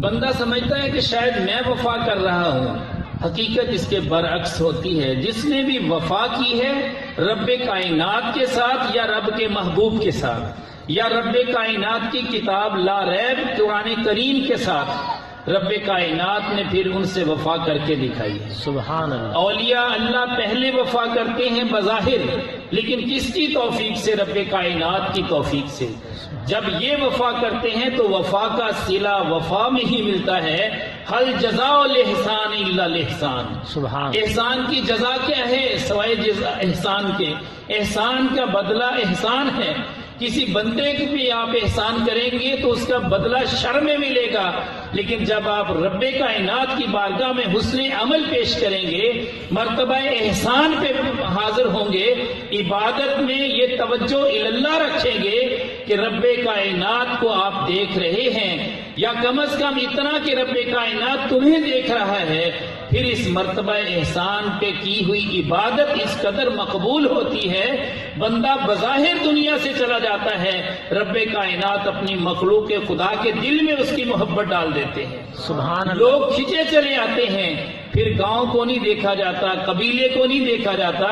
بندہ سمجھتا ہے کہ شاید میں وفا کر رہا ہوں، حقیقت اس کے برعکس ہوتی ہے۔ جس نے بھی وفا کی ہے رب کائنات کے ساتھ یا رب کے محبوب کے ساتھ یا رب کائنات کی کتاب لا ریب قرآن کریم کے ساتھ، رب کائنات نے پھر ان سے وفا کر کے دکھائی ہے۔ سبحان اللہ۔ اولیاء اللہ پہلے وفا کرتے ہیں بظاہر، لیکن کس کی توفیق سے؟ رب کائنات کی توفیق سے۔ جب یہ وفا کرتے ہیں تو وفا کا صلہ وفا میں ہی ملتا ہے۔ حل جزاء الاحسان الا الاحسان۔ سبحان احسان کی جزا کیا ہے سوائے احسان کے؟ احسان کا بدلہ احسان ہے۔ کسی بندے کے بھی آپ احسان کریں گے تو اس کا بدلہ شر میں ملے گا، لیکن جب آپ رب کائنات کی بارگاہ میں حسن عمل پیش کریں گے، مرتبہ احسان پہ حاضر ہوں گے، عبادت میں یہ توجہ اللہ رکھیں گے کہ رب کائنات کو آپ دیکھ رہے ہیں، یا کم از کم اتنا کہ رب کائنات تمہیں دیکھ رہا ہے، پھر اس مرتبہ احسان پہ کی ہوئی عبادت اس قدر مقبول ہوتی ہے، بندہ بظاہر دنیا سے چلا جاتا ہے، رب کائنات اپنی مخلوق خدا کے دل میں اس کی محبت ڈال دیتے ہیں۔ سبحان اللہ۔ لوگ کھنچے چلے آتے ہیں، پھر گاؤں کو نہیں دیکھا جاتا، قبیلے کو نہیں دیکھا جاتا،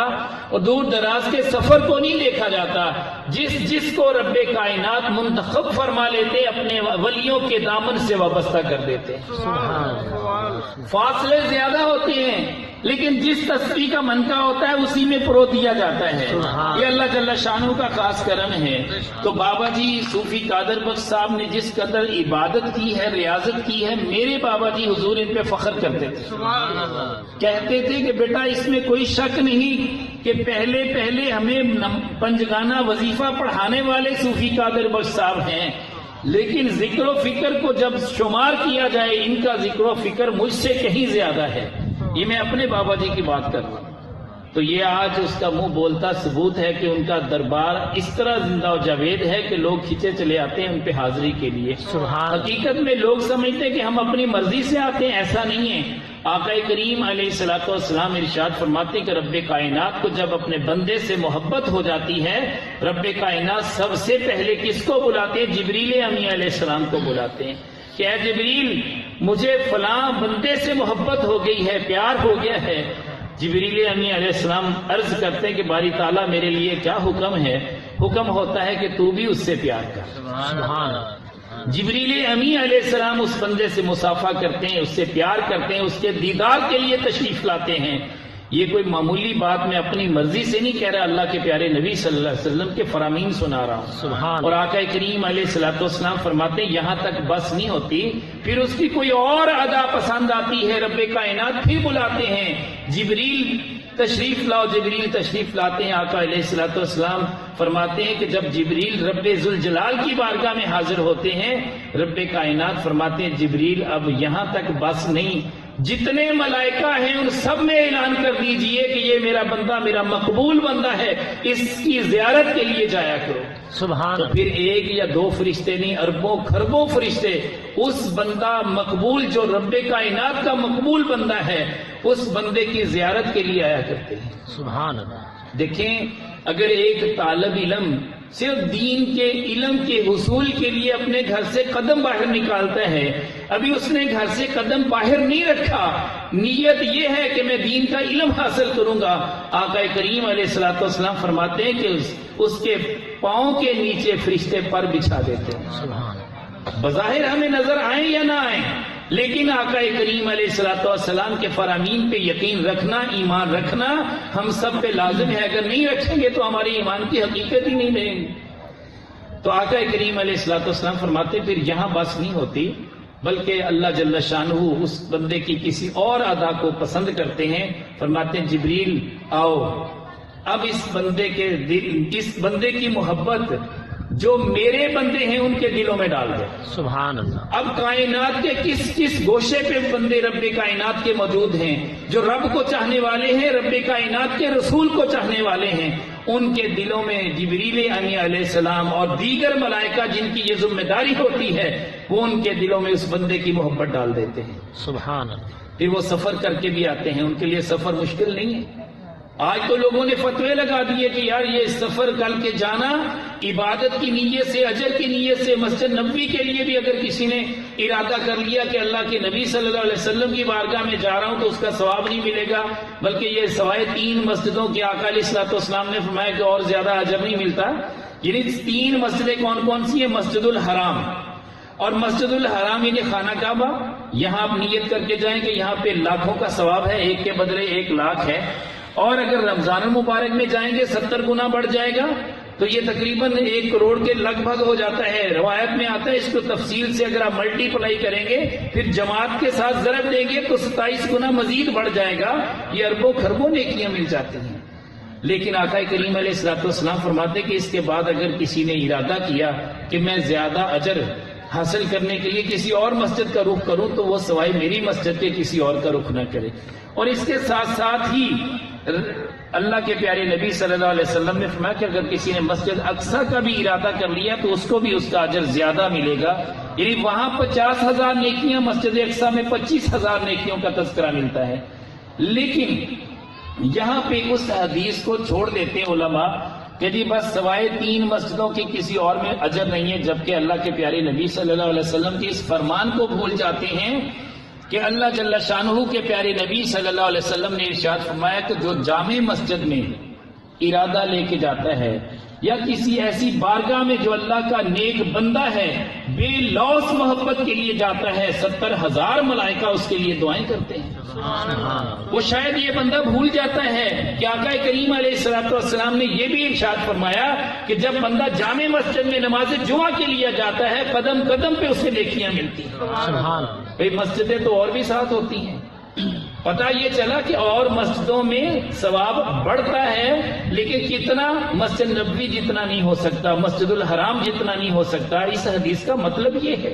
اور دور دراز کے سفر کو نہیں دیکھا جاتا۔ جس کو رب کائنات منتخب فرما لیتے اپنے ولیوں کے دامن سے وابستہ کر دیتے ہیں۔ سبحان اللہ۔ فاصلے زیادہ ہوتے ہیں، لیکن جس تسبیح کا منقا ہوتا ہے اسی میں پرو دیا جاتا ہے۔ یہ اللہ جل شانہ کا خاص کرم ہے۔ تو بابا جی صوفی قادر بخش صاحب نے جس قدر عبادت کی ہے، ریاضت کی ہے، میرے بابا جی حضور ان پہ فخر کرتے تھے، کہتے تھے کہ بیٹا اس میں کوئی شک نہیں کہ پہلے ہمیں پنجگانہ وظیفہ پڑھانے والے صوفی قادر بخش صاحب ہیں، لیکن ذکر و فکر کو جب شمار کیا جائے ان کا ذکر و فکر مجھ سے کہیں زیادہ ہے۔ یہ میں اپنے بابا جی کی بات کر رہا ہوں۔ تو یہ آج اس کا منہ بولتا ثبوت ہے کہ ان کا دربار اس طرح زندہ و جاوید ہے کہ لوگ کھینچے چلے آتے ہیں ان پہ حاضری کے لیے۔ حقیقت میں لوگ سمجھتے ہیں کہ ہم اپنی مرضی سے آتے ہیں، ایسا نہیں ہے۔ آقا کریم علیہ الصلوۃ والسلام ارشاد فرماتے ہیں کہ رب کائنات کو جب اپنے بندے سے محبت ہو جاتی ہے، رب کائنات سب سے پہلے کس کو بلاتے ہیں؟ جبریل امی علیہ السلام کو بلاتے ہیں کہ اے جبریل مجھے فلاں بندے سے محبت ہو گئی ہے، پیار ہو گیا ہے۔ جبریل امی علیہ السلام عرض کرتے ہیں کہ باری تعالیٰ میرے لیے کیا حکم ہے؟ حکم ہوتا ہے کہ تو بھی اس سے پیار کر۔ سبحان اللہ۔ جبریل امی علیہ السلام اس بندے سے مصافحہ کرتے ہیں، اس سے پیار کرتے ہیں، اس کے دیدار کے لیے تشریف لاتے ہیں۔ یہ کوئی معمولی بات میں اپنی مرضی سے نہیں کہہ رہا، اللہ کے پیارے نبی صلی اللہ علیہ وسلم کے فرامین سنا رہا ہوں۔ سبحان اور آقا کریم علیہ الصلوۃ والسلام فرماتے ہیں یہاں تک بس نہیں ہوتی، پھر اس کی کوئی اور ادا پسند آتی ہے، رب کائنات پھر بلاتے ہیں جبریل تشریف لاؤ۔ جبریل تشریف لاتے ہیں، آقا علیہ الصلوۃ والسلام فرماتے ہیں کہ جب جبریل رب ذوالجلال کی بارگاہ میں حاضر ہوتے ہیں، رب کائنات فرماتے ہیں جبریل اب یہاں تک بس نہیں، جتنے ملائکہ ہیں ان سب میں اعلان کر دیجئے کہ یہ میرا بندہ میرا مقبول بندہ ہے، اس کی زیارت کے لیے جایا کرو۔ سبحان تو پھر ایک یا دو فرشتے نہیں، اربوں خربوں فرشتے اس بندہ مقبول جو رب کائنات کا مقبول بندہ ہے اس بندے کی زیارت کے لیے آیا کرتے ہیں۔ سبحان اللہ۔ دیکھیں اگر ایک طالب علم صرف دین کے علم کے حصول کے لیے اپنے گھر سے قدم باہر نکالتا ہے، ابھی اس نے گھر سے قدم باہر نہیں رکھا، نیت یہ ہے کہ میں دین کا علم حاصل کروں گا، آقا کریم علیہ الصلوۃ والسلام فرماتے ہیں کہ اس کے پاؤں کے نیچے فرشتے پر بچھا دیتے ہیں۔ سبحان اللہ۔ بظاہر ہمیں نظر آئیں یا نہ آئیں، لیکن آقا کریم علیہ الصلوۃ والسلام کے فرامین پہ یقین رکھنا، ایمان رکھنا ہم سب پہ لازم ہے۔ اگر نہیں رکھیں گے تو ہمارے ایمان کی حقیقت ہی نہیں رہے گی۔ تو آقا کریم علیہ الصلوۃ والسلام فرماتے پھر یہاں بس نہیں ہوتی، بلکہ اللہ جل شانہ اس بندے کی کسی اور ادا کو پسند کرتے ہیں۔ فرماتے ہیں جبریل آؤ، اب اس بندے کی محبت جو میرے بندے ہیں ان کے دلوں میں ڈال دے۔ سبحان اللہ۔ اب کائنات کے کس گوشے پہ بندے رب کائنات کے موجود ہیں جو رب کو چاہنے والے ہیں، رب کائنات کے رسول کو چاہنے والے ہیں، ان کے دلوں میں جبریل امی علیہ السلام اور دیگر ملائکہ جن کی یہ ذمہ داری ہوتی ہے وہ ان کے دلوں میں اس بندے کی محبت ڈال دیتے ہیں۔ سبحان اللہ۔ پھر وہ سفر کر کے بھی آتے ہیں، ان کے لیے سفر مشکل نہیں ہے۔ آج تو لوگوں نے فتوے لگا دیے کہ یار یہ سفر کر کے جانا عبادت کی نیت سے، اجر کی نیت سے مسجد نبوی کے لیے بھی اگر کسی نے ارادہ کر لیا کہ اللہ کے نبی صلی اللہ علیہ وسلم کی بارگاہ میں جا رہا ہوں، تو اس کا ثواب نہیں ملے گا، بلکہ یہ سوائے 3 مسجدوں کے آقا علیہ الصلوۃ والسلام نے فرمایا کہ اور زیادہ اجر نہیں ملتا۔ یعنی 3 مسجدیں کون کون سی ہیں؟ مسجد الحرام، اور مسجد الحرام یعنی خانہ کعبہ، یہاں آپ نیت کر کے جائیں کہ یہاں پہ لاکھوں کا ثواب ہے، 1 کے بدلے 1 لاکھ ہے، اور اگر رمضان المبارک میں جائیں گے 70 گنا بڑھ جائے گا، تو یہ تقریباً 1 کروڑ کے لگ بھگ ہو جاتا ہے۔ روایت میں آتا ہے، اس کو تفصیل سے اگر آپ ملٹی پلائی کریں گے پھر جماعت کے ساتھ ضرب دیں گے تو 27 گنا مزید بڑھ جائے گا، یہ اربوں خربوں نیکیاں مل جاتی ہیں۔ لیکن آقا کریم علیہ الصلوۃ والسلام فرماتے کہ اس کے بعد اگر کسی نے ارادہ کیا کہ میں زیادہ اجر حاصل کرنے کے لیے کسی اور مسجد کا رخ کروں، تو وہ سوائے میری مسجد کے کسی اور کا رخ نہ کرے۔ اور اس کے ساتھ ساتھ ہی اللہ کے پیارے نبی صلی اللہ علیہ وسلم نے فرمایا کہ اگر کسی نے مسجد اقصیٰ کا بھی ارادہ کر لیا تو اس کو بھی اس کا اجر زیادہ ملے گا، یعنی وہاں 50,000 نیکیاں، مسجد اقصیٰ میں 25,000 نیکیوں کا تذکرہ ملتا ہے۔ لیکن یہاں پہ اس حدیث کو چھوڑ دیتے ہیں علماء کہ جی بس سوائے 3 مسجدوں کی کسی اور میں اجر نہیں ہے، جبکہ اللہ کے پیارے نبی صلی اللہ علیہ وسلم کے اس فرمان کو بھول جاتے ہیں کہ اللہ جل شانہ کے پیارے نبی صلی اللہ علیہ وسلم نے ارشاد فرمایا کہ جو جامع مسجد میں ارادہ لے کے جاتا ہے یا کسی ایسی بارگاہ میں جو اللہ کا نیک بندہ ہے بے لوث محبت کے لیے جاتا ہے، 70,000 ملائکہ اس کے لیے دعائیں کرتے ہیں۔ وہ شاید یہ بندہ بھول جاتا ہے کہ آقا کریم علیہ الصلوۃ والسلام نے یہ بھی ارشاد فرمایا کہ جب بندہ جامع مسجد میں نماز جمعہ کے لیے جاتا ہے قدم قدم پہ اسے نیکیاں ملتی ہیں۔ بھئی مسجدیں تو اور بھی ساتھ ہوتی ہیں، پتہ یہ چلا کہ اور مسجدوں میں ثواب بڑھتا ہے، لیکن کتنا؟ مسجد نبوی جتنا نہیں ہو سکتا، مسجد الحرام جتنا نہیں ہو سکتا۔ اس حدیث کا مطلب یہ ہے،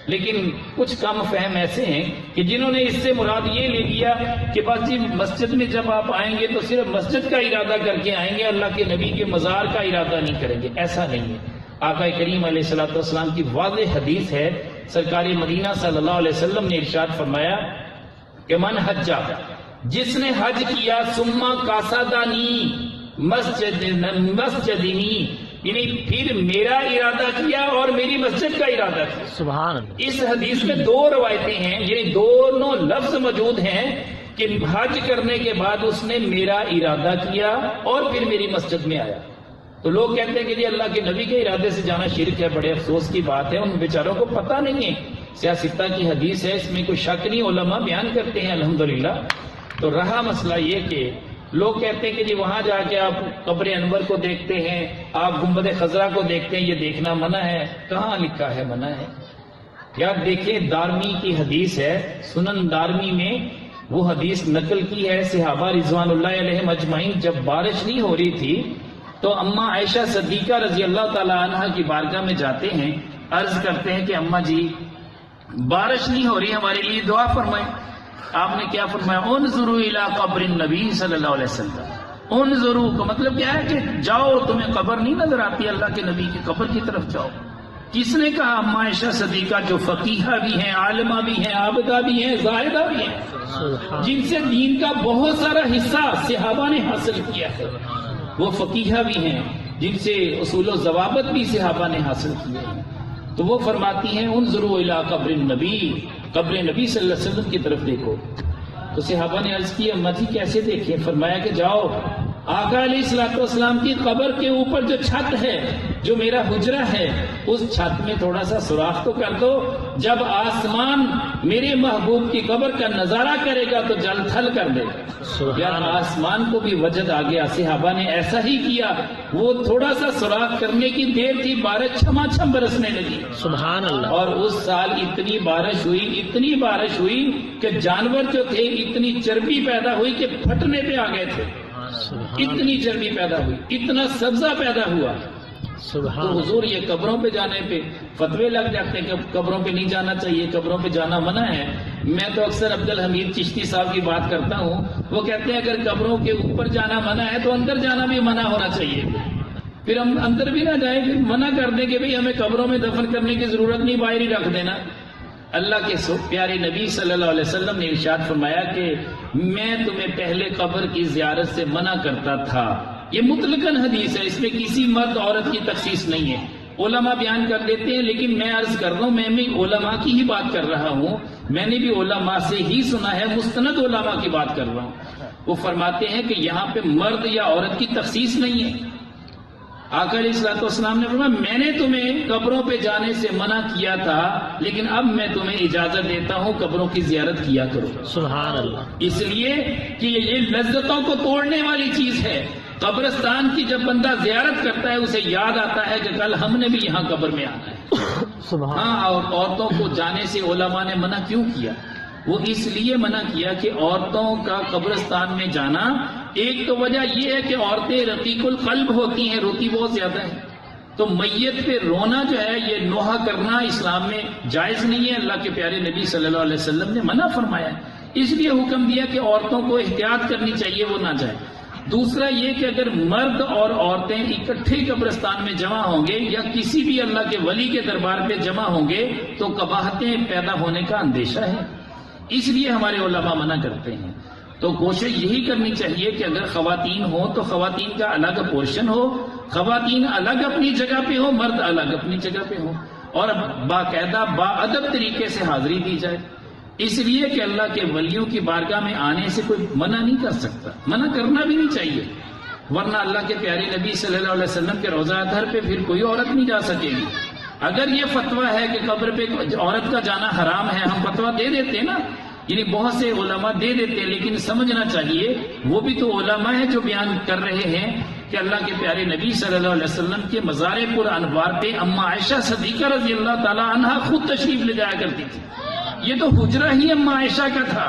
لیکن کچھ کم فہم ایسے ہیں کہ جنہوں نے اس سے مراد یہ لے لیا کہ بس جی مسجد میں جب آپ آئیں گے تو صرف مسجد کا ارادہ کر کے آئیں گے، اللہ کے نبی کے مزار کا ارادہ نہیں کریں گے۔ ایسا نہیں ہے۔ آقا کریم علیہ الصلوۃ والسلام کی واضح حدیث ہے، سرکار مدینہ صلی اللہ علیہ وسلم نے ارشاد فرمایا کہ من حجہ، جس نے حج کیا، ثم قاصدنی مسجدنی، یعنی پھر میرا ارادہ کیا اور میری مسجد کا ارادہ کیا۔ سبحان اللہ۔ اس حدیث میں 2 روایتیں ہیں، یعنی دونوں لفظ موجود ہیں کہ حج کرنے کے بعد اس نے میرا ارادہ کیا اور پھر میری مسجد میں آیا۔ تو لوگ کہتے ہیں کہ جی اللہ کے نبی کے ارادے سے جانا شرک ہے، بڑے افسوس کی بات ہے، ان بیچاروں کو پتہ نہیں ہے۔ سیاستہ کی حدیث ہے، اس میں کوئی شک نہیں، علماء بیان کرتے ہیں الحمدللہ۔ تو رہا مسئلہ یہ کہ لوگ کہتے ہیں کہ جی وہاں جا کے آپ قبر انور کو دیکھتے ہیں، آپ گنبد خضرا کو دیکھتے ہیں، یہ دیکھنا منع ہے۔ کہاں لکھا ہے منع ہے؟ یاد دیکھیں، دارمی کی حدیث ہے، سنن دارمی میں وہ حدیث نقل کی ہے، صحابہ رضوان اللہ علیہم اجمعین جب بارش نہیں ہو رہی تھی تو اماں عائشہ صدیقہ رضی اللہ تعالی عنہ کی بارگاہ میں جاتے ہیں، عرض کرتے ہیں کہ اماں جی بارش نہیں ہو رہی، ہمارے لیے دعا فرمائیں۔ آپ نے کیا فرمایا؟ انظروا الی قبر النبی صلی اللہ علیہ وسلم۔ انظروا کا مطلب کیا ہے کہ جاؤ، تمہیں قبر نہیں نظر آتی، اللہ کے نبی کی قبر کی طرف جاؤ۔ کس نے کہا؟ اماں عائشہ صدیقہ، جو فقیہہ بھی ہیں، عالمہ بھی ہیں، عابدہ بھی ہیں، زاہدہ بھی ہیں، جن سے دین کا بہت سارا حصہ صحابہ نے حاصل کیا ہے، وہ فقیہہ بھی ہیں، جن سے اصول و ضوابط بھی صحابہ نے حاصل کیے ہیں۔ تو وہ فرماتی ہیں انظروا الی قبر النبی، قبر نبی صلی اللہ علیہ وسلم کی طرف دیکھو۔ تو صحابہ نے عرض کی اماں جی کیسے دیکھیں؟ فرمایا کہ جاؤ، آقا علیہ الصلوۃ والسلام کی قبر کے اوپر جو چھت ہے، جو میرا حجرہ ہے، اس چھت میں تھوڑا سا سوراخ تو کر دو، جب آسمان میرے محبوب کی قبر کا نظارہ کرے گا تو جل تھل کر دے گا۔ یار آسمان کو بھی وجد آ گیا، صحابہ نے ایسا ہی کیا، وہ تھوڑا سا سوراخ کرنے کی دیر تھی، بارش چھما چھم برسنے لگی۔ سبحان اللہ۔ اور اس سال اتنی بارش ہوئی کہ جانور جو تھے اتنی چربی پیدا ہوئی کہ پھٹنے پہ آ گئے تھے، اتنی چربی پیدا ہوئی، اتنا سبزہ پیدا ہوا۔ تو حضور یہ قبروں پہ جانے پہ فتوے لگ جاتے ہیں کہ قبروں پہ نہیں جانا چاہیے، قبروں پہ جانا منع ہے۔ میں تو اکثر عبدالحمید چشتی صاحب کی بات کرتا ہوں، وہ کہتے ہیں اگر قبروں کے اوپر جانا منع ہے تو اندر جانا بھی منع ہونا چاہیے، پھر ہم اندر بھی نہ جائیں، پھر منع کر دیں کہ بھئی ہمیں قبروں میں دفن کرنے کی ضرورت نہیں، باہر ہی رکھ دینا۔ اللہ کے پیارے نبی صلی اللہ علیہ وسلم نے ارشاد فرمایا کہ میں تمہیں پہلے قبر کی زیارت سے منع کرتا تھا، یہ مطلقاً حدیث ہے، اس میں کسی مرد عورت کی تخصیص نہیں ہے. علماء بیان کر دیتے ہیں، لیکن میں عرض کر رہا ہوں میں بھی علماء کی ہی بات کر رہا ہوں. میں نے بھی علماء سے ہی سنا ہے، مستند علماء کی بات کر رہا ہوں. وہ فرماتے ہیں کہ یہاں پہ مرد یا عورت کی تخصیص نہیں ہے. آقا علیہ الصلوۃ والسلام نے فرمایا میں نے تمہیں قبروں پہ جانے سے منع کیا تھا، لیکن اب میں تمہیں اجازت دیتا ہوں قبروں کی زیارت کیا کرو. سبحان اللہ. اس لیے کہ یہ لذتوں کو توڑنے والی چیز ہے. قبرستان کی جب بندہ زیارت کرتا ہے اسے یاد آتا ہے کہ کل ہم نے بھی یہاں قبر میں آنا ہے. سبحان. ہاں، اور عورتوں کو جانے سے علماء نے منع کیوں کیا؟ وہ اس لیے منع کیا کہ عورتوں کا قبرستان میں جانا، ایک تو وجہ یہ ہے کہ عورتیں رقیق القلب ہوتی ہیں، روتی بہت زیادہ ہے. تو میت پہ رونا جو ہے یہ نوحہ کرنا اسلام میں جائز نہیں ہے. اللہ کے پیارے نبی صلی اللہ علیہ وسلم نے منع فرمایا ہے. اس لیے حکم دیا کہ عورتوں کو احتیاط کرنی چاہیے، وہ نہ جائے. دوسرا یہ کہ اگر مرد اور عورتیں اکٹھے قبرستان میں جمع ہوں گے یا کسی بھی اللہ کے ولی کے دربار پہ جمع ہوں گے تو قباحتیں پیدا ہونے کا اندیشہ ہے. اس لیے ہمارے علماء منع کرتے ہیں. تو کوشش یہی کرنی چاہیے کہ اگر خواتین ہوں تو خواتین کا الگ پورشن ہو، خواتین الگ اپنی جگہ پہ ہو، مرد الگ اپنی جگہ پہ ہو، اور باقاعدہ باادب طریقے سے حاضری دی جائے. اس لیے کہ اللہ کے ولیوں کی بارگاہ میں آنے سے کوئی منع نہیں کر سکتا، منع کرنا بھی نہیں چاہیے. ورنہ اللہ کے پیارے نبی صلی اللہ علیہ وسلم کے روضہ اطہر پہ پھر کوئی عورت نہیں جا سکے گی. اگر یہ فتویٰ ہے کہ قبر پہ عورت کا جانا حرام ہے، ہم فتویٰ دے دیتے نا، یعنی بہت سے علماء دے دیتے ہیں، لیکن سمجھنا چاہیے وہ بھی تو علماء ہیں جو بیان کر رہے ہیں کہ اللہ کے پیارے نبی صلی اللہ علیہ وسلم کے مزار پر انوار پہ اما عائشہ صدیقہ رضی اللہ تعالی عنہا خود تشریف لے جایا کرتی تھی. یہ تو حجرہ ہی اما عائشہ کا تھا.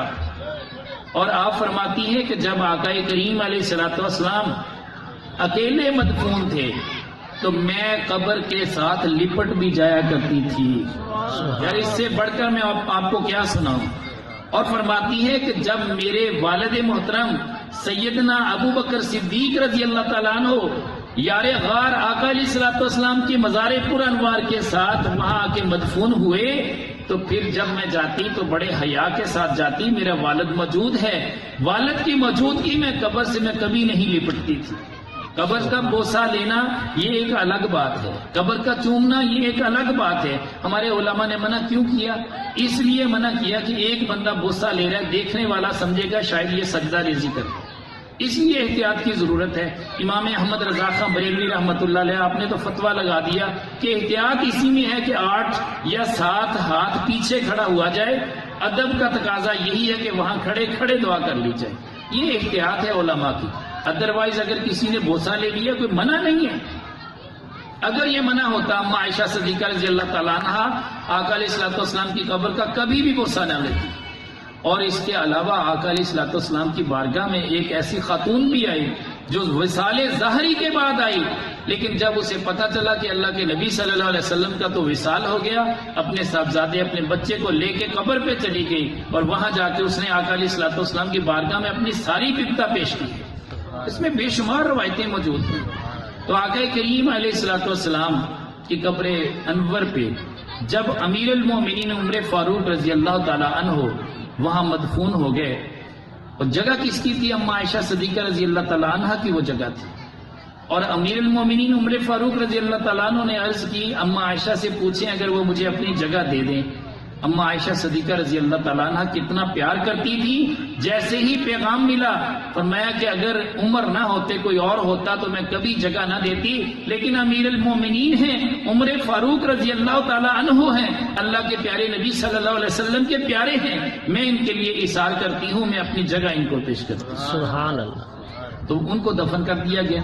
اور آپ فرماتی ہیں کہ جب آقا کریم علیہ الصلوۃ والسلام اکیلے مدفون تھے تو میں قبر کے ساتھ لپٹ بھی جایا کرتی تھی. یار اس سے بڑھ کر میں آپ کو کیا سناؤں. اور فرماتی ہے کہ جب میرے والد محترم سیدنا ابو بکر صدیق رضی اللہ تعالیٰ عنہ یار غار آقا علیہ الصلوۃ والسلام کی مزار پر انوار کے ساتھ وہاں آ کے مدفون ہوئے تو پھر جب میں جاتی تو بڑے حیا کے ساتھ جاتی. میرا والد موجود ہے، والد کی موجودگی میں قبر سے میں کبھی نہیں لپٹتی تھی. قبر کا بوسہ لینا یہ ایک الگ بات ہے، قبر کا چومنا یہ ایک الگ بات ہے. ہمارے علماء نے منع کیوں کیا؟ اس لیے منع کیا کہ ایک بندہ بوسہ لے رہا ہے، دیکھنے والا سمجھے گا شاید یہ سجدہ ریزی کر رہا ہے. اس لیے احتیاط کی ضرورت ہے. امام احمد رضا خان بریلوی رحمۃ اللہ علیہ آپ نے تو فتویٰ لگا دیا کہ احتیاط اسی میں ہے کہ 8 یا 7 ہاتھ پیچھے کھڑا ہوا جائے. ادب کا تقاضا یہی ہے کہ وہاں کھڑے کھڑے دعا کر لی جائے. یہ احتیاط ہے علماء کی. ادروائز اگر کسی نے بوسہ لے لیا کوئی منع نہیں ہے. اگر یہ منع ہوتا اما عائشہ صدیقہ رضی اللہ تعالیٰ عنہ آقا علیہ الصلوۃ والسلام کی قبر کا کبھی بھی بوسہ نہ لیتی. اور اس کے علاوہ آقا علیہ الصلوۃ والسلام کی بارگاہ میں ایک ایسی خاتون بھی آئی جو وصال ظاہری کے بعد آئی، لیکن جب اسے پتہ چلا کہ اللہ کے نبی صلی اللہ علیہ وسلم کا تو وصال ہو گیا، اپنے صاحبزادے اپنے بچے کو لے کے قبر پہ چلی گئی اور وہاں جا کے اس نے آقا علیہ الصلوۃ والسلام کی بارگاہ میں اپنی ساری بپتا پیش کی. اس میں بے شمار روایتیں موجود ہیں. تو آقا کریم علیہ الصلوۃ والسلام کی قبر انور پہ جب امیر المومنین عمر فاروق رضی اللہ تعالی عنہ وہاں مدفون ہو گئے، اور جگہ کس کی تھی؟ اما عائشہ صدیقہ رضی اللہ تعالی عنہ کی وہ جگہ تھی. اور امیر المومنین عمر فاروق رضی اللہ تعالیٰ عنہ نے عرض کی اما عائشہ سے پوچھیں اگر وہ مجھے اپنی جگہ دے دیں. اما عائشہ صدیقہ رضی اللہ تعالیٰ عنہ کتنا پیار کرتی تھی. جیسے ہی پیغام ملا فرمایا کہ اگر عمر نہ ہوتے کوئی اور ہوتا تو میں کبھی جگہ نہ دیتی، لیکن امیر المومنین ہیں، عمر فاروق رضی اللہ تعالیٰ عنہ ہیں، اللہ کے پیارے نبی صلی اللہ علیہ وسلم کے پیارے ہیں، میں ان کے لیے اثار کرتی ہوں، میں اپنی جگہ ان کو پیش کرتی ہوں. سبحان اللہ. تو ان کو دفن کر دیا گیا.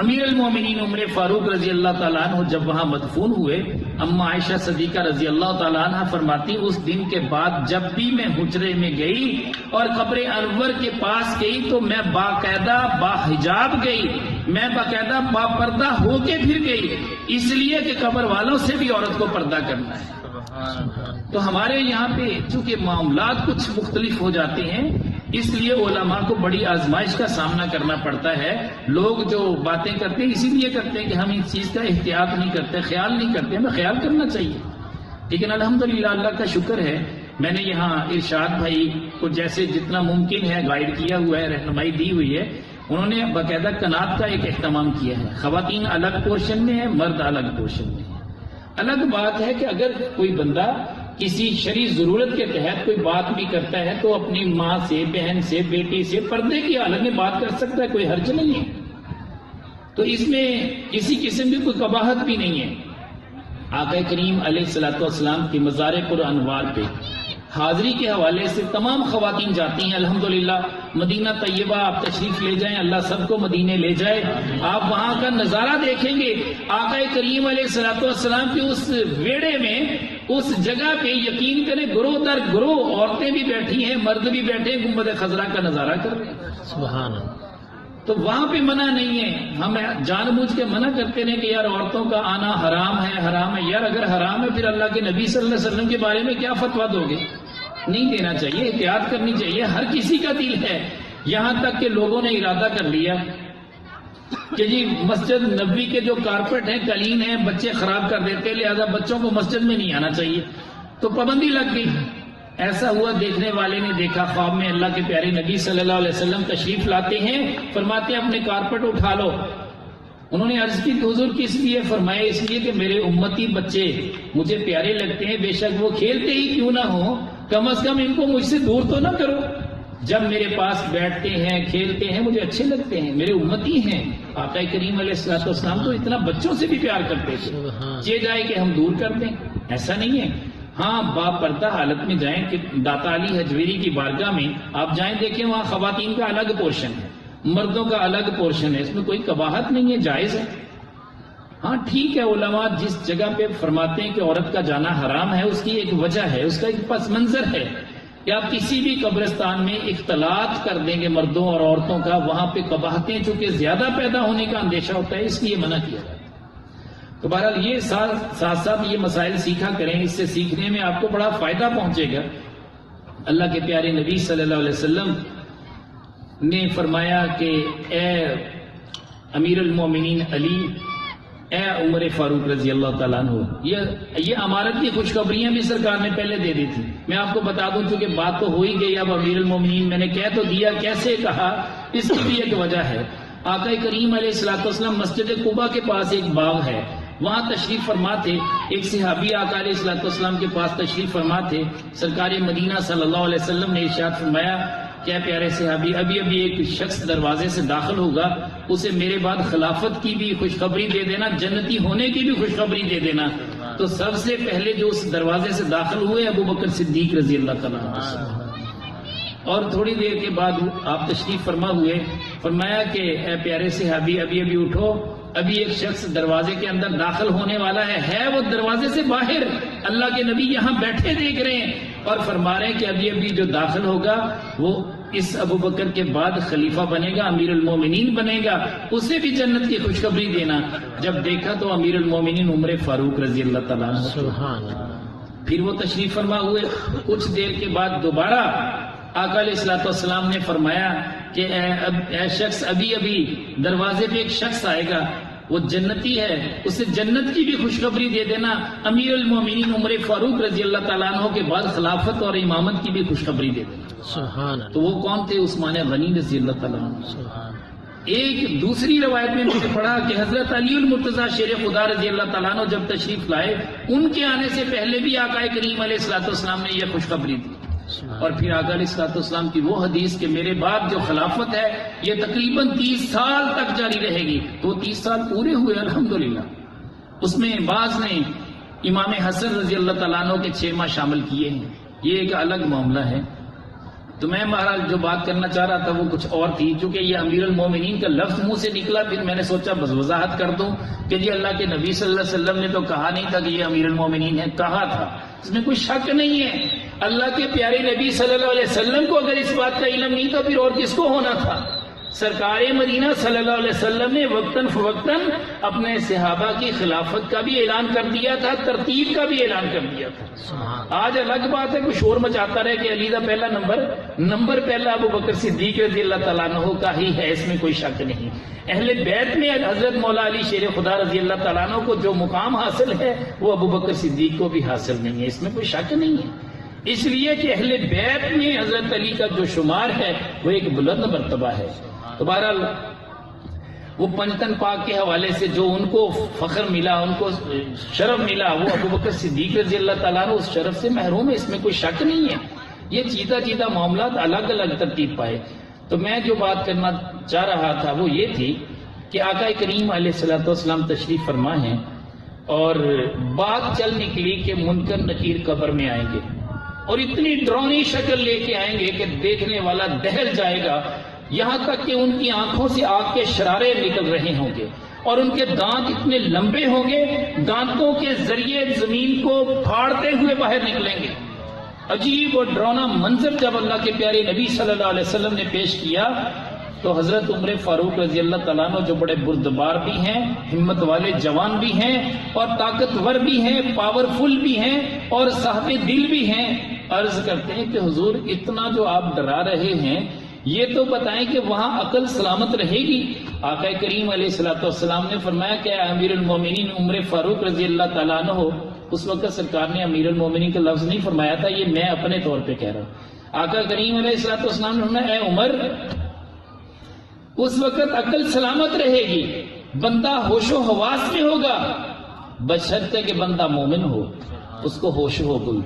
امیر المومنین عمر فاروق رضی اللہ تعالیٰ عنہ جب وہاں مدفون ہوئے، اما عائشہ صدیقہ رضی اللہ تعالیٰ عنہ فرماتی اس دن کے بعد جب بھی میں حجرے میں گئی اور قبر انور کے پاس گئی تو میں باقاعدہ باحجاب گئی، میں باقاعدہ با پردہ ہو کے پھر گئی، اس لیے کہ قبر والوں سے بھی عورت کو پردہ کرنا ہے. تو ہمارے یہاں پہ چونکہ معاملات کچھ مختلف ہو جاتے ہیں، اس لیے علماء کو بڑی آزمائش کا سامنا کرنا پڑتا ہے. لوگ جو باتیں کرتے ہیں اسی لیے کرتے ہیں کہ ہم اس چیز کا احتیاط نہیں کرتے، خیال نہیں کرتے. ہمیں خیال کرنا چاہیے. لیکن الحمدللہ اللہ کا شکر ہے میں نے یہاں ارشاد بھائی کو جیسے جتنا ممکن ہے گائیڈ کیا ہوا ہے، رہنمائی دی ہوئی ہے. انہوں نے باقاعدہ قناعت کا ایک اہتمام کیا ہے. خواتین الگ پورشن میں ہے، مرد الگ پورشن میں ہے. الگ بات ہے کہ اگر کوئی بندہ کسی شرعی ضرورت کے تحت کوئی بات بھی کرتا ہے تو اپنی ماں سے، بہن سے، بیٹی سے پردے کی حالت میں بات کر سکتا ہے، کوئی حرج نہیں ہے. تو اس میں کسی قسم کی کوئی قباحت بھی نہیں ہے. آقا کریم علیہ الصلوۃ والسلام کی مزار پر انوار پہ حاضری کے حوالے سے تمام خواتین جاتی ہیں. الحمدللہ مدینہ طیبہ آپ تشریف لے جائیں، اللہ سب کو مدینے لے جائے. آپ وہاں کا نظارہ دیکھیں گے، آقا کریم علیہ الصلوۃ والسلام کے اس ویڑے میں، اس جگہ پہ یقین کریں گروہ در گروہ عورتیں بھی بیٹھی ہیں، مرد بھی بیٹھے ہیں، گنبد خضرا کا نظارہ کر رہے ہیں. سبحان اللہ. تو وہاں پہ منع نہیں ہے. ہم جان بوجھ کے منع کرتے ہیں کہ یار عورتوں کا آنا حرام ہے، حرام ہے. یار اگر حرام ہے پھر اللہ کے نبی صلی اللہ علیہ وسلم کے بارے میں کیا فتویٰ دو گے؟ نہیں دینا چاہیے، احتیاط کرنی چاہیے. ہر کسی کا دل ہے. یہاں تک کہ لوگوں نے ارادہ کر لیا کہ جی مسجد نبوی کے جو کارپیٹ ہیں، قالین ہیں، بچے خراب کر دیتے، لہذا بچوں کو مسجد میں نہیں آنا چاہیے. تو پابندی لگ گئی. ایسا ہوا، دیکھنے والے نے دیکھا خواب میں اللہ کے پیارے نبی صلی اللہ علیہ وسلم تشریف لاتے ہیں، فرماتے ہیں اپنے کارپیٹ اٹھا لو. انہوں نے عرض کی کہ حضور کس لیے؟ فرمایا اس لیے کہ میرے امتی بچے مجھے پیارے لگتے ہیں، بے شک وہ کھیلتے ہی کیوں نہ ہوں، کم از کم ان کو مجھ سے دور تو نہ کرو. جب میرے پاس بیٹھتے ہیں، کھیلتے ہیں، مجھے اچھے لگتے ہیں، میرے امتی ہیں. آقا کریم علیہ الصلوۃ والسلام تو اتنا بچوں سے بھی پیار کرتے تھے، یہ جائے کہ ہم دور کر دیں؟ ایسا نہیں ہے. ہاں با پردہ حالت میں جائیں کہ داتا علی حجویری کی بارگاہ میں آپ جائیں، دیکھیں وہاں خواتین کا الگ پورشن ہے، مردوں کا الگ پورشن ہے. اس میں کوئی قباحت نہیں ہے، جائز ہے. ہاں ٹھیک ہے، علماء جس جگہ پہ فرماتے ہیں کہ عورت کا جانا حرام ہے اس کی ایک وجہ ہے، اس کا ایک پس منظر ہے کہ آپ کسی بھی قبرستان میں اختلاط کر دیں گے مردوں اور عورتوں کا، وہاں پہ قباحتیں چونکہ زیادہ پیدا ہونے کا اندیشہ ہوتا ہے، اس لیے منع کیا جاتا ہے. تو بہرحال یہ ساتھ ساتھ یہ مسائل سیکھا کریں، اس سے سیکھنے میں آپ کو بڑا فائدہ پہنچے گا. اللہ کے پیارے نبی صلی اللہ علیہ وسلم نے فرمایا کہ اے امیر المومنین علی، اے عمر فاروق رضی اللہ تعالیٰ عنہ، یہ امارت کی خوشخبریاں بھی سرکار نے پہلے دے دی تھی. میں آپ کو بتا دوں چونکہ بات تو ہو ہی گئی، اب امیر المومنین میں نے کہہ تو دیا، کیسے کہا اس کی بھی ایک وجہ ہے. آقا کریم علیہ الصلوۃ والسلام مسجد قباء کے پاس ایک باغ ہے، وہاں تشریف فرما تھے. ایک صحابی آقا علیہ الصلوۃ والسلام کے پاس تشریف فرما تھے. سرکار مدینہ صلی اللہ علیہ وسلم نے ارشاد فرمایا کہ پیارے صحابی، ابھی ایک شخص دروازے سے داخل ہوگا، اسے میرے بعد خلافت کی بھی خوشخبری دے دینا، جنتی ہونے کی بھی خوشخبری دے دینا. تو سب سے پہلے جو اس دروازے سے داخل ہوئے ابو بکر صدیق رضی اللہ تعالیٰ عنہ. اور تھوڑی دیر کے بعد آپ تشریف فرما ہوئے، فرمایا کہ اے پیارے صحابی ابھی اٹھو، ابھی ایک شخص دروازے کے اندر داخل ہونے والا ہے وہ دروازے سے باہر، اللہ کے نبی یہاں بیٹھے دیکھ رہے ہیں اور فرما رہے ہیں کہ ابھی جو داخل ہوگا وہ اس ابو بکر کے بعد خلیفہ بنے گا، امیر المومنین بنے گا، اسے بھی جنت کی خوشخبری دینا. جب دیکھا تو امیر المومنین عمر فاروق رضی اللہ تعالیٰ عنہ. سبحان اللہ. پھر وہ تشریف فرما ہوئے، کچھ دیر کے بعد دوبارہ آقا علیہ الصلوۃ والسلام نے فرمایا کہ اے شخص، ابھی دروازے پہ ایک شخص آئے گا، وہ جنتی ہے، اسے جنت کی بھی خوشخبری دے دینا، امیر المومنین عمر فاروق رضی اللہ تعالیٰ عنہ کے بعد خلافت اور امامت کی بھی خوشخبری دے دینا. سبحان اللہ. تو وہ کون تھے؟ عثمان غنی رضی اللہ تعالیٰ عنہ. سبحان. ایک دوسری روایت میں مجھے پڑھا کہ حضرت علی المرتضیٰ شیر خدا رضی اللہ تعالیٰ عنہ جب تشریف لائے، ان کے آنے سے پہلے بھی آقا کریم علیہ الصلوۃ والسلام نے یہ خوشخبری دی. اور پھر آقا علیہ الصلوۃ والسلام کی وہ حدیث کہ میرے بعد جو خلافت ہے یہ تقریباً 30 سال تک جاری رہے گی. تو 30 سال پورے ہوئے الحمدللہ. اس میں بعض نے امام حسن رضی اللہ تعالیٰ عنہ کے 6 ماہ شامل کیے ہیں، یہ ایک الگ معاملہ ہے. تو میں بہرحال جو بات کرنا چاہ رہا تھا وہ کچھ اور تھی، چونکہ یہ امیر المومنین کا لفظ منہ سے نکلا، پھر میں نے سوچا بس وضاحت کر دوں کہ جی اللہ کے نبی صلی اللہ علیہ وسلم نے تو کہا نہیں تھا کہ یہ امیر المومنین ہے، کہا تھا، اس میں کوئی شک نہیں ہے. اللہ کے پیارے نبی صلی اللہ علیہ وسلم کو اگر اس بات کا علم نہیں تو پھر اور کس کو ہونا تھا؟ سرکار مدینہ صلی اللہ علیہ وسلم نے وقتاً فوقتاً اپنے صحابہ کی خلافت کا بھی اعلان کر دیا تھا، ترتیب کا بھی اعلان کر دیا تھا. آج الگ بات ہے کوئی شور مچاتا رہے کہ علی کا پہلا نمبر پہلا ابو بکر صدیق رضی اللہ تعالیٰ عنہ کا ہی ہے، اس میں کوئی شک نہیں. اہل بیت میں حضرت مولا علی شیر خدا رضی اللہ تعالیٰ عنہ کو جو مقام حاصل ہے وہ ابو بکر صدیق کو بھی حاصل نہیں ہے، اس میں کوئی شک نہیں ہے. اس لیے کہ اہل بیت میں حضرت علی کا جو شمار ہے وہ ایک بلند مرتبہ ہے. تو بہرحال وہ پنجتن پاک کے حوالے سے جو ان کو فخر ملا، ان کو شرف ملا، وہ ابوبکر صدیق رضی اللہ تعالیٰ عنہ اس شرف سے محروم ہے، اس میں کوئی شک نہیں ہے۔ یہ چیدہ معاملات الگ الگ ترتیب پائے۔ تو میں جو بات کرنا چاہ رہا تھا وہ یہ تھی کہ آقا کریم علیہ الصلوۃ والسلام تشریف فرما ہیں اور بات چل نکلی کہ منکر نکیر قبر میں آئیں گے اور اتنی ڈرونی شکل لے کے آئیں گے کہ دیکھنے والا دہل جائے گا، یہاں تک کہ ان کی آنکھوں سے آگ کے شرارے نکل رہے ہوں گے اور ان کے دانت اتنے لمبے ہوں گے، دانتوں کے ذریعے زمین کو پھاڑتے ہوئے باہر نکلیں گے۔ عجیب اور ڈراؤنا منظر جب اللہ کے پیارے نبی صلی اللہ علیہ وسلم نے پیش کیا تو حضرت عمر فاروق رضی اللہ تعالیٰ عنہ جو بڑے بردبار بھی ہیں، ہمت والے جوان بھی ہیں اور طاقتور بھی ہیں، پاورفل بھی ہیں اور صاحب دل بھی ہیں، عرض کرتے ہیں کہ حضور اتنا جو آپ ڈرا رہے ہیں یہ تو بتائیں کہ وہاں عقل سلامت رہے گی۔ آقا کریم علیہ الصلوۃ والسلام نے فرمایا کہ امیر المومنین عمر فاروق رضی اللہ تعالیٰ عنہ ہو، اس وقت سرکار نے امیر المومنین کا لفظ نہیں فرمایا تھا، یہ میں اپنے طور پہ کہہ رہا ہوں۔ آقا کریم علیہ الصلوۃ والسلام نے فرمایا اے عمر، اس وقت عقل سلامت رہے گی، بندہ ہوش و حواس میں ہوگا، بشرطے کہ بندہ مومن ہو، اس کو ہوش ہوگی۔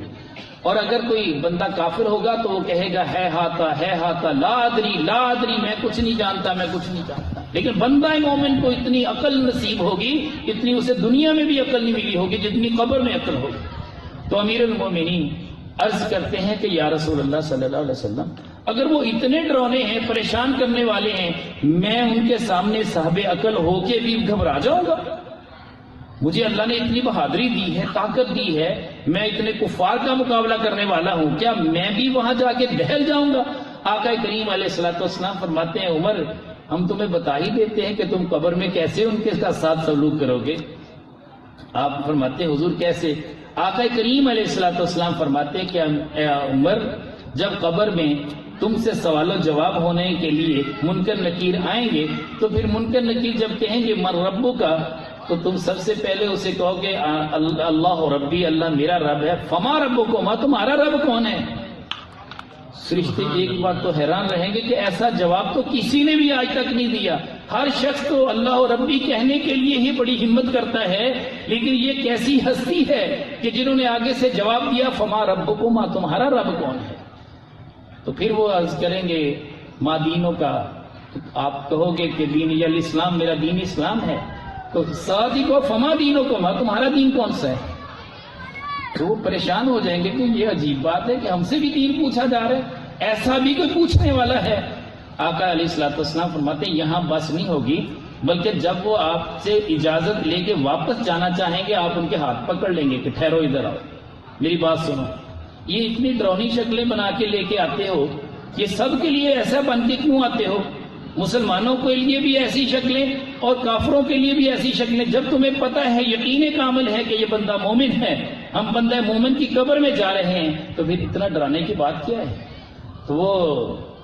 اور اگر کوئی بندہ کافر ہوگا تو وہ کہے گا ہے ہاتا لا ادری، میں کچھ نہیں جانتا۔ لیکن بندہ مومن کو اتنی عقل نصیب ہوگی، اتنی اسے دنیا میں بھی عقل نہیں ملی ہوگی جتنی قبر میں عقل ہوگی۔ تو امیر المومنین عرض کرتے ہیں کہ یا رسول اللہ صلی اللہ علیہ وسلم، اگر وہ اتنے ڈرانے ہیں، پریشان کرنے والے ہیں، میں ان کے سامنے صاحب عقل ہو کے بھی گھبرا جاؤں گا؟ مجھے اللہ نے اتنی بہادری دی ہے، طاقت دی ہے، میں اتنے کفار کا مقابلہ کرنے والا ہوں، کیا میں بھی وہاں جا کے دہل جاؤں گا؟ آقا کریم علیہ الصلوۃ والسلام فرماتے ہیں عمر، ہم تمہیں بتا ہی دیتے ہیں کہ تم قبر میں کیسے ان کے ساتھ سلوک کرو گے۔ آپ فرماتے ہیں حضور کیسے؟ آقا کریم علیہ الصلوۃ والسلام فرماتے ہیں کہ اے عمر، جب قبر میں تم سے سوال و جواب ہونے کے لیے منکر نکیر آئیں گے تو پھر منکر نکیر جب کہیں گے من ربو کا، تو تم سب سے پہلے اسے کہو گے اللہ ربی، اللہ میرا رب ہے۔ فما ربکما، تمہارا رب کون ہے؟ فرشتے ایک بات تو حیران رہیں گے کہ ایسا جواب تو کسی نے بھی آج تک نہیں دیا۔ ہر شخص تو اللہ ربی کہنے کے لیے ہی بڑی ہمت کرتا ہے، لیکن یہ کیسی ہستی ہے کہ جنہوں نے آگے سے جواب دیا فما ربکما، تمہارا رب کون ہے؟ تو پھر وہ عرض کریں گے ما دینوں کا، آپ کہو گے کہ دین یا الاسلام، میرا دین اسلام ہے۔ تو ساتھ ہی کو فما دینوں کو، تمہارا دین کون سا ہے؟ تو وہ پریشان ہو جائیں گے کہ یہ عجیب بات ہے کہ ہم سے بھی دین پوچھا جا رہا ہے، ایسا بھی کوئی پوچھنے والا ہے؟ آقا علیہ الصلوۃ والسلام فرماتے ہیں یہاں بس نہیں ہوگی، بلکہ جب وہ آپ سے اجازت لے کے واپس جانا چاہیں گے آپ ان کے ہاتھ پکڑ لیں گے کہ ٹھہرو، ادھر آؤ، میری بات سنو۔ یہ اتنی ڈرونی شکلیں بنا کے لے کے آتے ہو، یہ سب کے لیے ایسا بن کے کیوں آتے ہو؟ مسلمانوں کے لیے بھی ایسی شکلیں اور کافروں کے لیے بھی ایسی شکلیں، جب تمہیں پتہ ہے، یقین کامل ہے کہ یہ بندہ مومن ہے، ہم بندہ مومن کی قبر میں جا رہے ہیں، تو پھر اتنا ڈرانے کی بات کیا ہے؟ تو وہ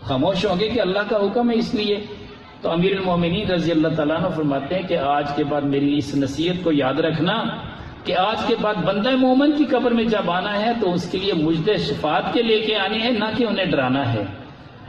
خاموش ہوں گے کہ اللہ کا حکم ہے اس لیے۔ تو امیر المومنین رضی اللہ تعالیٰ عنہ فرماتے ہیں کہ آج کے بعد میری اس نصیحت کو یاد رکھنا کہ آج کے بعد بندہ مومن کی قبر میں جب آنا ہے تو اس کے لیے مجدے شفاعت کے لے کے آنے ہیں، نہ کہ انہیں ڈرانا ہے۔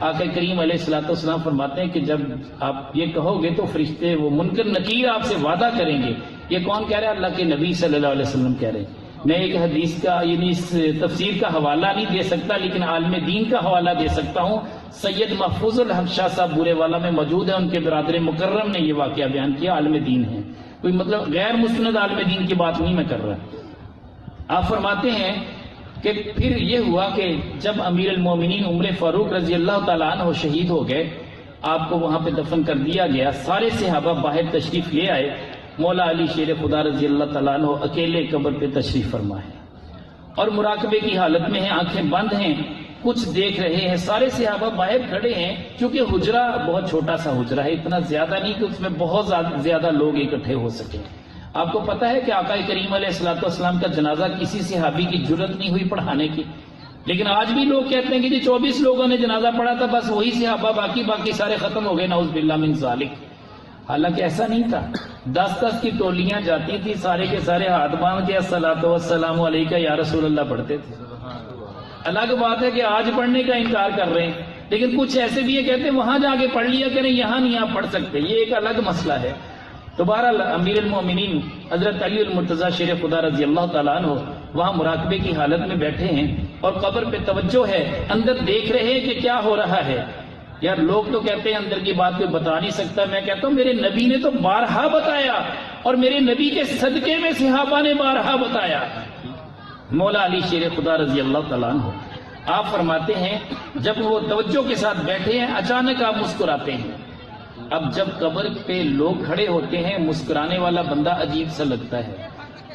آقا کریم علیہ الصلوۃ والسلام فرماتے ہیں کہ جب آپ یہ کہو گے تو فرشتے وہ منکر نکیر آپ سے وعدہ کریں گے۔ یہ کون کہہ رہا ہے؟ اللہ کے نبی صلی اللہ علیہ وسلم کہہ رہے ہیں۔ میں ایک حدیث کا یعنی اس تفسیر کا حوالہ نہیں دے سکتا، لیکن عالم دین کا حوالہ دے سکتا ہوں۔ سید محفوظ الحق شاہ صاحب بورے والا میں موجود ہے، ان کے برادر مکرم نے یہ واقعہ بیان کیا، عالم دین ہے، کوئی مطلب غیر مسند عالم دین کی بات نہیں میں کر رہا۔ آپ فرماتے ہیں کہ پھر یہ ہوا کہ جب امیر المومنین عمر فاروق رضی اللہ تعالیٰ عنہ شہید ہو گئے، آپ کو وہاں پہ دفن کر دیا گیا، سارے صحابہ باہر تشریف لے آئے، مولا علی شیر خدا رضی اللہ تعالیٰ عنہ اکیلے قبر پہ تشریف فرما ہے اور مراقبے کی حالت میں ہیں، آنکھیں بند ہیں، کچھ دیکھ رہے ہیں، سارے صحابہ باہر کھڑے ہیں، چونکہ حجرہ بہت چھوٹا سا حجرہ ہے، اتنا زیادہ نہیں کہ اس میں بہت زیادہ لوگ اکٹھے ہو سکیں۔ آپ کو پتا ہے کہ آقا کریم علیہ الصلوۃ والسلام کا جنازہ کسی صحابی کی جرت نہیں ہوئی پڑھانے کی، لیکن آج بھی لوگ کہتے ہیں کہ جی 24 لوگوں نے جنازہ پڑھا تھا، بس وہی صحابہ، باقی سارے ختم ہو گئے، نعوذ باللہ من ذالک۔ حالانکہ ایسا نہیں تھا، 10 کی ٹولیاں جاتی تھی، سارے کے سارے ہاتھ باندھ کے الصلاۃ والسلام علیکہ یا رسول اللہ پڑھتے تھے۔ الگ بات ہے کہ آج پڑھنے کا انکار کر رہے ہیں، لیکن کچھ ایسے بھی یہ کہتے ہیں وہاں جا کے پڑھ لیا کریں، یہاں نہیں آپ پڑھ سکتے، یہ ایک الگ مسئلہ ہے۔ تو بہرحال امیر المومنین حضرت علی المرتضیٰ شیر خدا رضی اللہ تعالیٰ عنہ وہاں مراقبے کی حالت میں بیٹھے ہیں اور قبر پہ توجہ ہے، اندر دیکھ رہے ہیں کہ کیا ہو رہا ہے۔ یار لوگ تو کہتے ہیں اندر کی بات کوئی بتا نہیں سکتا، میں کہتا ہوں میرے نبی نے تو بارہا بتایا، اور میرے نبی کے صدقے میں صحابہ نے بارہا بتایا۔ مولا علی شیر خدا رضی اللہ تعالیٰ عنہ آپ فرماتے ہیں جب وہ توجہ کے ساتھ بیٹھے ہیں اچانک آپ مسکراتے ہیں۔ اب جب قبر پہ لوگ کھڑے ہوتے ہیں مسکرانے والا بندہ عجیب سا لگتا ہے،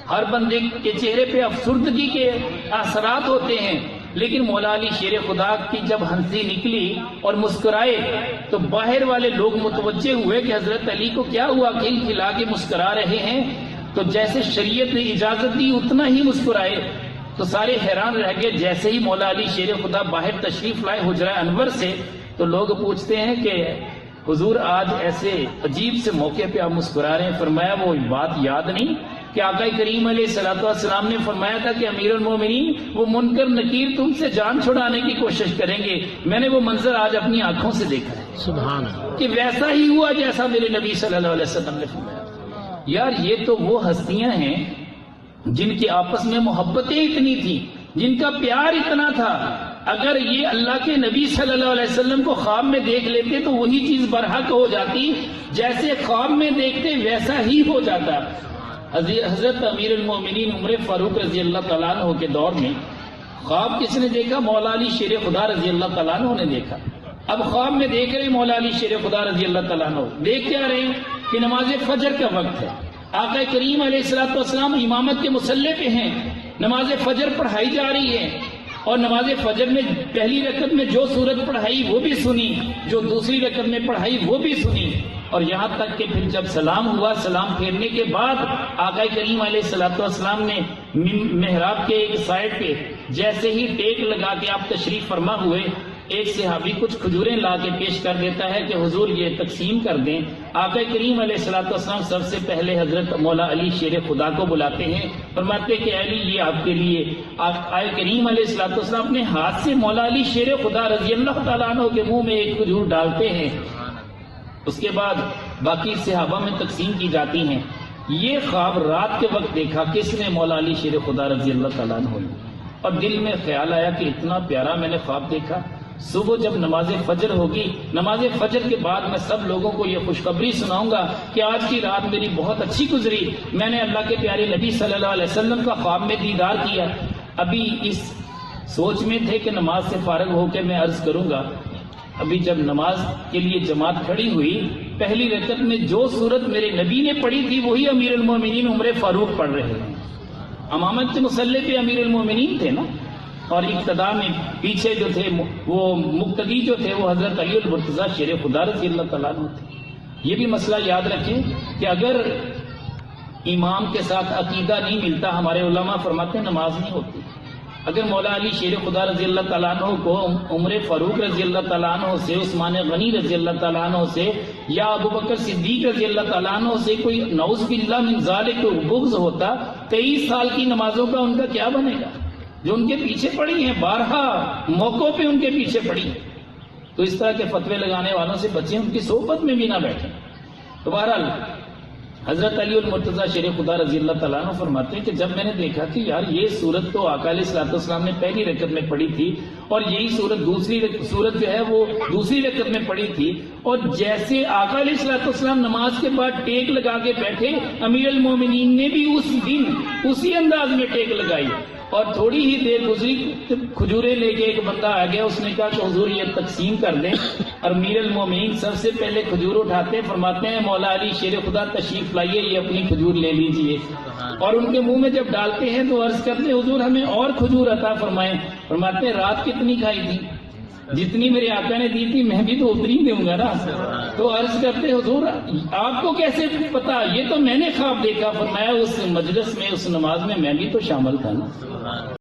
ہر بندے کے چہرے پہ افسردگی کے اثرات ہوتے ہیں، لیکن مولا علی شیر خدا کی جب ہنسی نکلی اور مسکرائے تو باہر والے لوگ متوجہ ہوئے کہ حضرت علی کو کیا ہوا، کھل کھلا کے مسکرا رہے ہیں، تو جیسے شریعت نے اجازت دی اتنا ہی مسکرائے۔ تو سارے حیران رہ گئے۔ جیسے ہی مولا علی شیر خدا باہر تشریف لائے حجرہ انور سے تو لوگ پوچھتے ہیں کہ حضور آج ایسے عجیب سے موقع پہ آپ مسکرا رہے ہیں۔ فرمایا وہ بات یاد نہیں کہ آقا کریم علیہ الصلوۃ والسلام نے فرمایا تھا کہ امیر المومنین وہ منکر نکیر تم سے جان چھڑانے کی کوشش کریں گے، میں نے وہ منظر آج اپنی آنکھوں سے دیکھا ہے سبحان اللہ۔ کہ ویسا ہی ہوا جیسا میرے نبی صلی اللہ علیہ وسلم نے فرمایا۔ یار یہ تو وہ ہستیاں ہیں جن کی آپس میں محبتیں اتنی تھیں، جن کا پیار اتنا تھا، اگر یہ اللہ کے نبی صلی اللہ علیہ وسلم کو خواب میں دیکھ لیتے تو وہی چیز برحق ہو جاتی، جیسے خواب میں دیکھتے ویسا ہی ہو جاتا۔ حضرت امیر المومنین عمر فاروق رضی اللہ تعالیٰ عنہ کے دور میں خواب کس نے دیکھا؟ مولا علی شیر خدا رضی اللہ تعالیٰ عنہ نے دیکھا۔ اب خواب میں دیکھ رہے مولا علی شیر خدا رضی اللہ تعالیٰ عنہ، دیکھ کیا رہے ہیں کہ نماز فجر کا وقت ہے، آقا کریم علیہ الصلوۃ والسلام امامت کے مصلی پہ ہیں، نماز فجر پڑھائی جا رہی ہے، اور نماز فجر میں پہلی رکعت میں جو سورت پڑھائی وہ بھی سنی، جو دوسری رکعت میں پڑھائی وہ بھی سنی، اور یہاں تک کہ پھر جب سلام ہوا، سلام پھیرنے کے بعد آقا کریم علیہ الصلوۃ والسلام نے محراب کے ایک سائڈ پہ جیسے ہی ٹیک لگا کے آپ تشریف فرما ہوئے، ایک صحابی کچھ کھجوریں لا کے پیش کر دیتا ہے کہ حضور یہ تقسیم کر دیں۔ آقا کریم علیہ الصلوۃ والسلام سب سے پہلے حضرت مولا علی شیر خدا کو بلاتے ہیں، فرماتے کہ علی یہ آپ کے لیے۔ آقا کریم علیہ الصلوۃ والسلام اپنے ہاتھ سے مولا علی شیر خدا رضی اللہ تعالیٰ عنہ کے منہ میں ایک کھجور ڈالتے ہیں، اس کے بعد باقی صحابہ میں تقسیم کی جاتی ہیں۔ یہ خواب رات کے وقت دیکھا کس نے؟ مولا علی شیر خدا رضی اللہ تعالیٰ عنہ نے، اور دل میں خیال آیا کہ اتنا پیارا میں نے خواب دیکھا۔ صبح جب نماز فجر ہوگی، نماز فجر کے بعد میں سب لوگوں کو یہ خوشخبری سناؤں گا کہ آج کی رات میری بہت اچھی گزری، میں نے اللہ کے پیارے نبی صلی اللہ علیہ وسلم کا خواب میں دیدار کیا۔ ابھی اس سوچ میں تھے کہ نماز سے فارغ ہو کے میں عرض کروں گا، ابھی جب نماز کے لیے جماعت کھڑی ہوئی، پہلی رکعت میں جو سورت میرے نبی نے پڑھی تھی وہی امیر المومنین عمر فاروق پڑھ رہے ہیں۔ امامت کے مصلی پہ امیر المومنین تھے نا، اور ابتدا میں پیچھے جو تھے وہ مقتدی جو تھے وہ حضرت علی المرتضیٰ شیر خدا رضی اللہ تعالیٰ عنہ تھے۔ یہ بھی مسئلہ یاد رکھیں کہ اگر امام کے ساتھ عقیدہ نہیں ملتا، ہمارے علماء فرماتے ہیں نماز نہیں ہوتی۔ اگر مولا علی شیر خدا رضی اللہ تعالیٰ عنہ کو عمر فاروق رضی اللہ تعالیٰ عنہ سے، عثمان غنی رضی اللہ تعالیٰ عنہ سے، یا ابو بکر صدیق رضی اللہ تعالیٰ عنہ سے کوئی نعوذ باللہ من ذالک بغض ہوتا، 23 سال کی نمازوں کا ان کا کیا بنے گا جو ان کے پیچھے پڑی ہیں، بارہا موقعوں پہ ان کے پیچھے پڑی ہیں۔ تو اس طرح کے فتوے لگانے والوں سے بچیں، ان کی صحبت میں بھی نہ بیٹھیں۔ تو بہرحال حضرت علی المرتضیٰ شیر خدا رضی اللہ تعالیٰ عنہ فرماتے ہیں کہ جب میں نے دیکھا کہ یار یہ سورت تو آقا علیہ الصلوۃ والسلام نے پہلی رکعت میں پڑھی تھی، اور یہی سورت دوسری سورت جو ہے وہ دوسری رکعت میں پڑھی تھی، اور جیسے آقا علیہ الصلوۃ والسلام نماز کے بعد ٹیک لگا کے بیٹھے، امیر المومنین نے بھی اس دن اسی انداز میں ٹیک لگائی، اور تھوڑی ہی دیر گزری کھجوریں لے کے ایک بندہ آ گیا، اس نے کہا کہ حضور یہ تقسیم کر دیں، اور امیر المومنین سب سے پہلے کھجور اٹھاتے فرماتے ہیں مولا علی شیر خدا تشریف لائیے، یہ اپنی کھجور لے لیجئے، اور ان کے منہ میں جب ڈالتے ہیں تو عرض کرتے حضور ہمیں اور کھجور عطا فرمائیں۔ فرماتے ہیں رات کتنی کھائی تھی؟ جتنی میرے آقا نے دی تھی میں بھی تو اتنی دوں گا نا۔ تو عرض کرتے حضور آپ کو کیسے پتا؟ یہ تو میں نے خواب دیکھا۔ فرمایا اس مجلس میں، اس نماز میں میں بھی تو شامل تھا نا۔